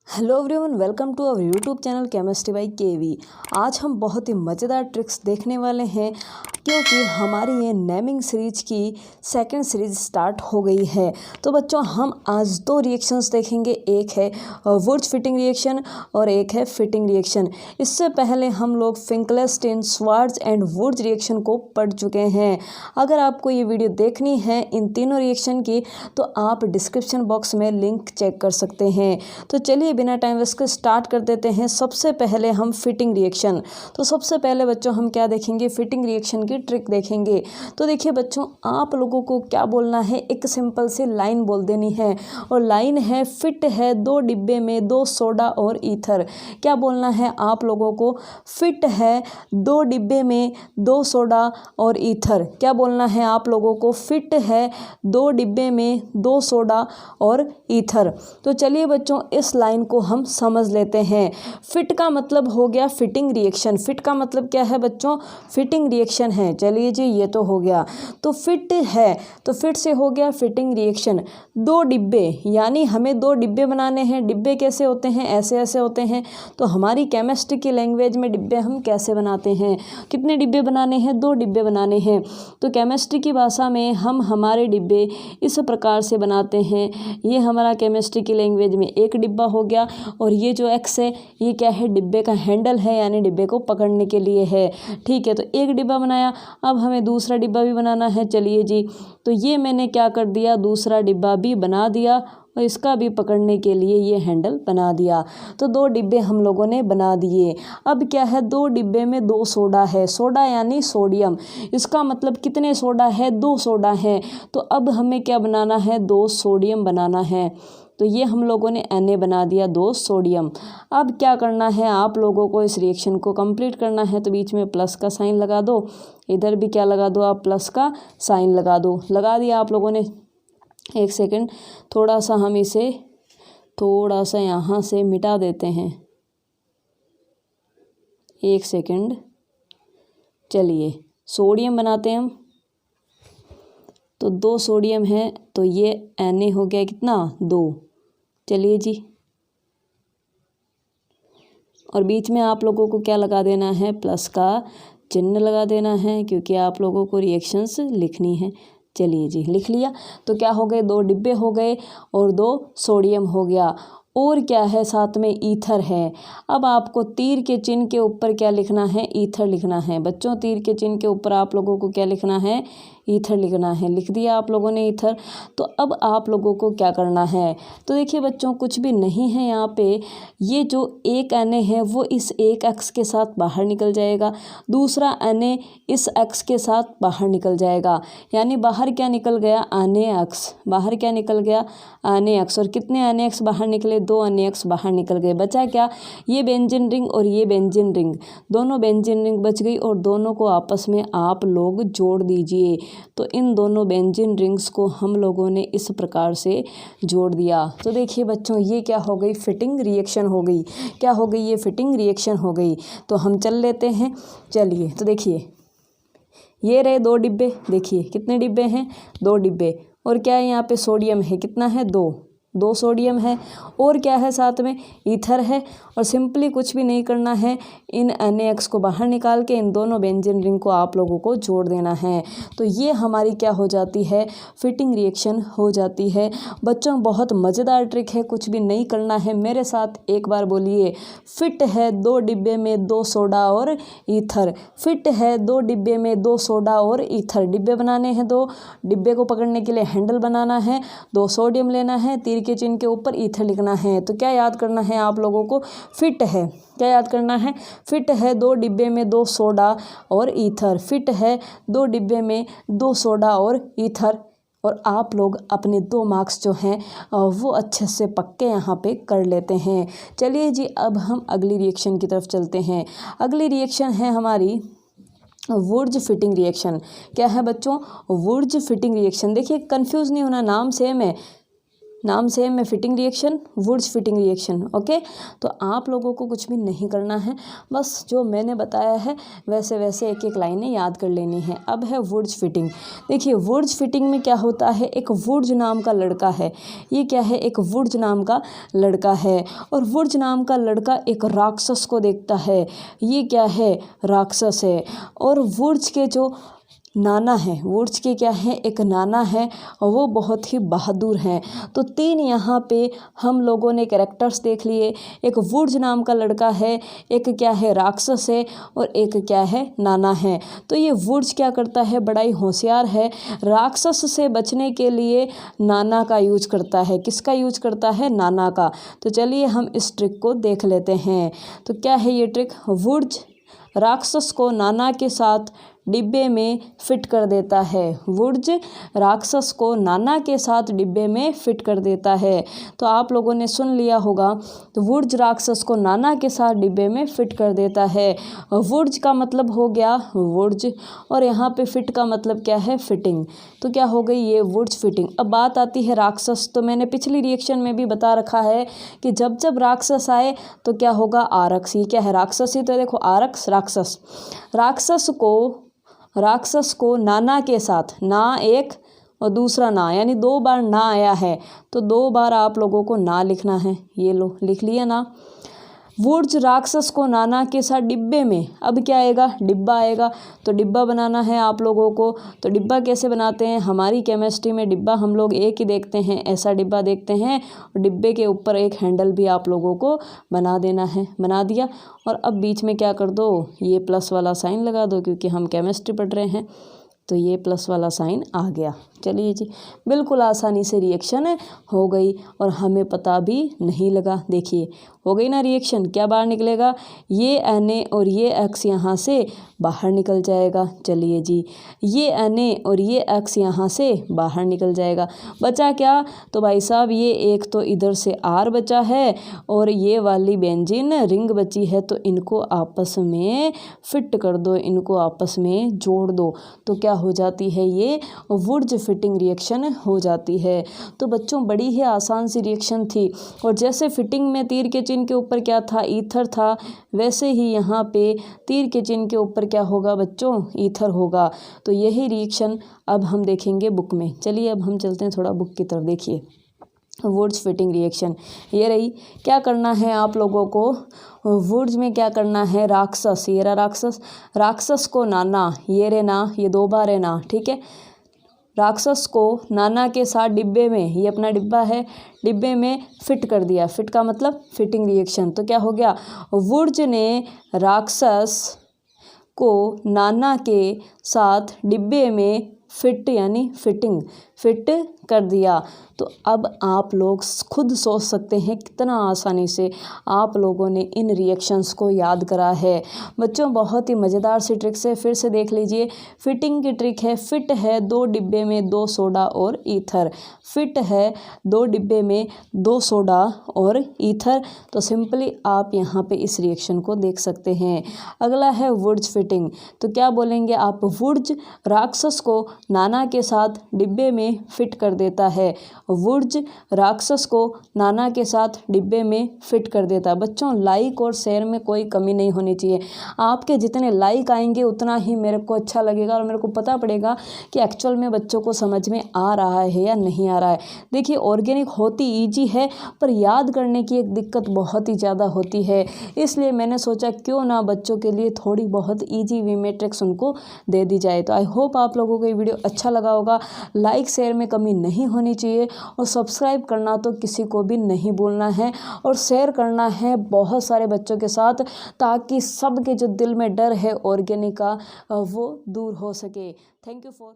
Hello everyone, welcome to our YouTube channel chemistry by KV. आज हम बहुत ही मज़ेदार ट्रिक्स देखने वाले हैं क्योंकि हमारी ये नेमिंग सीरीज की सेकंड सीरीज स्टार्ट हो गई है। तो बच्चों, हम आज दो रिएक्शंस देखेंगे। एक है वुर्ज फिटिंग रिएक्शन और एक है फिटिंग रिएक्शन। इससे पहले हम लोग फिंकलेस्टीन, श्वार्ट्ज एंड वुर्ज रिएक्शन को पढ़ चुके हैं। अगर आपको ये वीडियो देखनी है इन तीनों रिएक्शन की तो आप डिस्क्रिप्शन बॉक्स में लिंक चेक कर सकते हैं। तो चलिए बिना टाइम वेस्ट के स्टार्ट कर देते हैं। सबसे पहले हम फिटिंग रिएक्शन। तो सबसे पहले बच्चों हम क्या देखेंगे? फिटिंग रिएक्शन की ट्रिक देखेंगे। तो देखिए बच्चों, आप लोगों को क्या बोलना है, एक सिंपल सी लाइन बोल देनी है और लाइन है फिट है दो डिब्बे में दो सोडा और ईथर। क्या बोलना है आप लोगों को? फिट है दो डिब्बे में दो सोडा और ईथर। क्या बोलना है आप लोगों को? फिट है दो डिब्बे में दो सोडा और ईथर। तो चलिए बच्चों, इस लाइन को हम समझ लेते हैं। फिट का मतलब हो गया फिटिंग रिएक्शन। फिट का मतलब क्या है बच्चों? फिटिंग रिएक्शन है। चलिए जी, ये तो हो गया। तो फिट है तो फिट से हो गया फिटिंग रिएक्शन। दो डिब्बे, यानी हमें दो डिब्बे बनाने हैं। डिब्बे कैसे होते हैं? ऐसे ऐसे होते हैं। तो हमारी केमिस्ट्री की लैंग्वेज में डिब्बे हम कैसे बनाते हैं? कितने डिब्बे बनाने हैं? दो डिब्बे बनाने हैं। तो केमिस्ट्री की भाषा में हम हमारे डिब्बे इस प्रकार से बनाते हैं। ये हमारा केमिस्ट्री की लैंग्वेज में एक डिब्बा हो गया और ये जो एक्स है ये क्या है? डिब्बे का हैंडल है, यानी डिब्बे को पकड़ने के लिए है। ठीक है, तो एक डिब्बा बनाया। अब हमें दूसरा डिब्बा भी बनाना है। चलिए जी, तो ये मैंने क्या कर दिया? दूसरा डिब्बा भी बना दिया और इसका भी पकड़ने के लिए ये हैंडल बना दिया। तो दो डिब्बे हम लोगों ने बना दिए। अब क्या है? दो डिब्बे में दो सोडा है। सोडा यानी सोडियम। इसका मतलब कितने सोडा है? दो सोडा है। तो अब हमें क्या बनाना है? दो सोडियम बनाना है। तो ये हम लोगों ने Na बना दिया, दो सोडियम। अब क्या करना है आप लोगों को? इस रिएक्शन को कंप्लीट करना है। तो बीच में प्लस का साइन लगा दो, इधर भी क्या लगा दो आप? प्लस का साइन लगा दो। लगा दिया आप लोगों ने। एक सेकंड, थोड़ा सा हम इसे थोड़ा सा यहाँ से मिटा देते हैं। एक सेकंड, चलिए सोडियम बनाते हैं हम। तो दो सोडियम है तो ये Na हो गया कितना? दो। चलिए जी, और बीच में आप लोगों को क्या लगा देना है? प्लस का चिन्ह लगा देना है, क्योंकि आप लोगों को रिएक्शंस लिखनी है। चलिए जी, लिख लिया। तो क्या हो गए? दो डिब्बे हो गए और दो सोडियम हो गया। और क्या है? साथ में ईथर है। अब आपको तीर के चिन्ह के ऊपर क्या लिखना है? ईथर लिखना है। बच्चों, तीर के चिन्ह के ऊपर आप लोगों को क्या लिखना है? ईथर लिखना है। लिख दिया आप लोगों ने ईथर। तो अब आप लोगों को क्या करना है? तो देखिए बच्चों, कुछ भी नहीं है यहाँ पे। ये जो एक Na है वो इस एक एक्स के साथ बाहर निकल जाएगा, दूसरा Na इस एक्स के साथ बाहर निकल जाएगा। यानी बाहर क्या निकल गया? Na x. बाहर क्या निकल गया? Na x. और कितने Na एक्स बाहर निकले? दो Na एक्स बाहर निकल गए। बचा क्या? ये बेंजीन रिंग और ये बेंजीन रिंग, दोनों बेंजीन रिंग बच गई और दोनों को आपस में आप लोग जोड़ दीजिए। तो इन दोनों बेंजीन रिंग्स को हम लोगों ने इस प्रकार से जोड़ दिया। तो देखिए बच्चों, ये क्या हो गई? फिटिंग रिएक्शन हो गई। क्या हो गई? ये फिटिंग रिएक्शन हो गई। तो हम चल लेते हैं। चलिए, तो देखिए ये रहे दो डिब्बे। देखिए कितने डिब्बे हैं? दो डिब्बे। और क्या है? यहाँ पे सोडियम है। कितना है? दो सोडियम है। और क्या है? साथ में ईथर है। और सिंपली कुछ भी नहीं करना है, इन Na को बाहर निकाल के इन दोनों बेंजीन रिंग को आप लोगों को जोड़ देना है। तो ये हमारी क्या हो जाती है? फिटिंग रिएक्शन हो जाती है। बच्चों, बहुत मज़ेदार ट्रिक है, कुछ भी नहीं करना है। मेरे साथ एक बार बोलिए, फिट है दो डिब्बे में दो सोडा और ईथर। फिट है दो डिब्बे में दो सोडा और ईथर। डिब्बे बनाने हैं दो, डिब्बे को पकड़ने के लिए हैंडल बनाना है, दो सोडियम लेना है, तीर के चिन्ह के ऊपर ईथर लिखना है। तो क्या याद करना है आप लोगों को? फिट है। क्या याद करना है? फिट है दो डिब्बे में दो सोडा और ईथर। फिट है दो डिब्बे में दो सोडा और ईथर। और आप लोग अपने 2 मार्क्स जो हैं वो अच्छे से पक्के यहाँ पे कर लेते हैं। चलिए जी, अब हम अगली रिएक्शन की तरफ चलते हैं। अगली रिएक्शन है हमारी वुर्ज फिटिंग रिएक्शन। क्या है बच्चों? Wurtz fitting reaction. देखिए, कंफ्यूज नहीं होना, नाम सेम है। नाम सेम है, fitting reaction, Wurtz fitting reaction. Okay, तो आप लोगों को कुछ भी नहीं करना है, बस जो मैंने बताया है वैसे वैसे एक एक लाइनें याद कर लेनी है। अब है वुड्स फिटिंग। देखिए वुड्स फिटिंग में क्या होता है, एक वुड्स नाम का लड़का है। ये क्या है, एक वुड्स नाम का लड़का है, और वुड्स नाम का लड़का एक राक्षस को देखता है। ये क्या है, राक्षस है। और वुड्स के जो नाना है, वुड्स के क्या है, एक नाना है, और वो बहुत ही बहादुर हैं। तो 3 यहाँ पे हम लोगों ने कैरेक्टर्स देख लिए। एक वुड्स नाम का लड़का है, एक क्या है, राक्षस है, और एक क्या है, नाना है। तो ये वुड्स क्या करता है, बड़ा ही होशियार है। राक्षस से बचने के लिए नाना का यूज करता है। किसका यूज करता है, नाना का। तो चलिए हम इस ट्रिक को देख लेते हैं। तो क्या है ये ट्रिक, वुड्स राक्षस को नाना के साथ डिब्बे में फिट कर देता है। वुड्स राक्षस को नाना के साथ डिब्बे में फिट कर देता है। तो आप लोगों ने सुन लिया होगा, तो वुड्स राक्षस को नाना के साथ डिब्बे में फिट कर देता है। वुड्स का मतलब हो गया वुड्स, और यहाँ पे फिट का मतलब क्या है, फिटिंग। तो क्या हो गई ये वुड्स फिटिंग। अब बात आती है राक्षस। तो मैंने पिछली रिएक्शन में भी बता रखा है कि जब जब राक्षस आए तो क्या होगा, आरक्स। ये क्या है, राक्षस ही तो देखो, आरक्स राक्षस। राक्षस को नाना के साथ, ना एक और दूसरा ना, यानी 2 बार ना आया है, तो 2 बार आप लोगों को ना लिखना है। ये लो लिख लिया ना। वुड्स राक्षस को नाना के साथ डिब्बे में, अब क्या आएगा, डिब्बा आएगा। तो डिब्बा बनाना है आप लोगों को। तो डिब्बा कैसे बनाते हैं, हमारी केमिस्ट्री में डिब्बा हम लोग एक ही देखते हैं, ऐसा डिब्बा देखते हैं, और डिब्बे के ऊपर एक हैंडल भी आप लोगों को बना देना है। बना दिया, और अब बीच में क्या कर दो, ये प्लस वाला साइन लगा दो, क्योंकि हम केमिस्ट्री पढ़ रहे हैं। तो ये प्लस वाला साइन आ गया। चलिए जी, बिल्कुल आसानी से रिएक्शन हो गई, और हमें पता भी नहीं लगा। देखिए हो गई ना रिएक्शन। क्या बाहर निकलेगा, ये Na और ये X यहाँ से बाहर निकल जाएगा। चलिए जी, ये Na और ये X यहाँ से बाहर निकल जाएगा। बचा क्या, तो भाई साहब ये एक तो इधर से R बचा है, और ये वाली बेंजीन रिंग बची है। तो इनको आपस में फिट कर दो, इनको आपस में जोड़ दो। तो क्या हो जाती है, ये वुड्स फिटिंग रिएक्शन हो जाती है। तो बच्चों बड़ी ही आसान सी रिएक्शन थी। और जैसे फिटिंग में तीर के चिन्ह के ऊपर क्या था, ईथर था, वैसे ही यहाँ पे तीर के चिन्ह के ऊपर क्या होगा बच्चों, ईथर होगा। तो यही रिएक्शन अब हम देखेंगे बुक में। चलिए अब हम चलते हैं थोड़ा बुक की तरफ। देखिए वुड्स फिटिंग रिएक्शन ये रही। क्या करना है आप लोगों को, वुड्स में क्या करना है, राक्षस, ये रहा राक्षस, राक्षस को नाना, ये रे ना, ये 2 बार है ना, ठीक है। राक्षस को नाना के साथ डिब्बे में, ये अपना डिब्बा है, डिब्बे में फिट कर दिया। फिट का मतलब फिटिंग रिएक्शन। तो क्या हो गया, वुड्स ने राक्षस को नाना के साथ डिब्बे में फिट, यानी फिटिंग, फिट कर दिया। तो अब आप लोग खुद सोच सकते हैं कितना आसानी से आप लोगों ने इन रिएक्शंस को याद करा है। बच्चों बहुत ही मज़ेदार सी ट्रिक से फिर से देख लीजिए। फिटिंग की ट्रिक है, फिट है 2 डिब्बे में 2 सोडा और ईथर। फिट है 2 डिब्बे में 2 सोडा और ईथर। तो सिंपली आप यहाँ पे इस रिएक्शन को देख सकते हैं। अगला है वुड्स फिटिंग। तो क्या बोलेंगे आप, वुड्स राक्षस को नाना के साथ डिब्बे में फिट कर देता है। वुड्स राक्षस को नाना के साथ डिब्बे में फिट कर देता है। बच्चों लाइक और शेयर में कोई कमी नहीं होनी चाहिए। आपके जितने लाइक आएंगे उतना ही मेरे को अच्छा लगेगा, और मेरे को पता पड़ेगा कि एक्चुअल में बच्चों को समझ में आ रहा है या नहीं आ रहा है। देखिए ऑर्गेनिक होती ईजी है, पर याद करने की एक दिक्कत बहुत ही ज़्यादा होती है। इसलिए मैंने सोचा क्यों ना बच्चों के लिए थोड़ी बहुत ईजी वे में ट्रिक्स उनको दे दी जाए। तो आई होप आप लोगों को ये वीडियो अच्छा लगा होगा। लाइक शेयर में कमी नहीं होनी चाहिए, और सब्सक्राइब करना तो किसी को भी नहीं भूलना है, और शेयर करना है बहुत सारे बच्चों के साथ, ताकि सबके जो दिल में डर है ऑर्गेनिक का वो दूर हो सके। Thank you for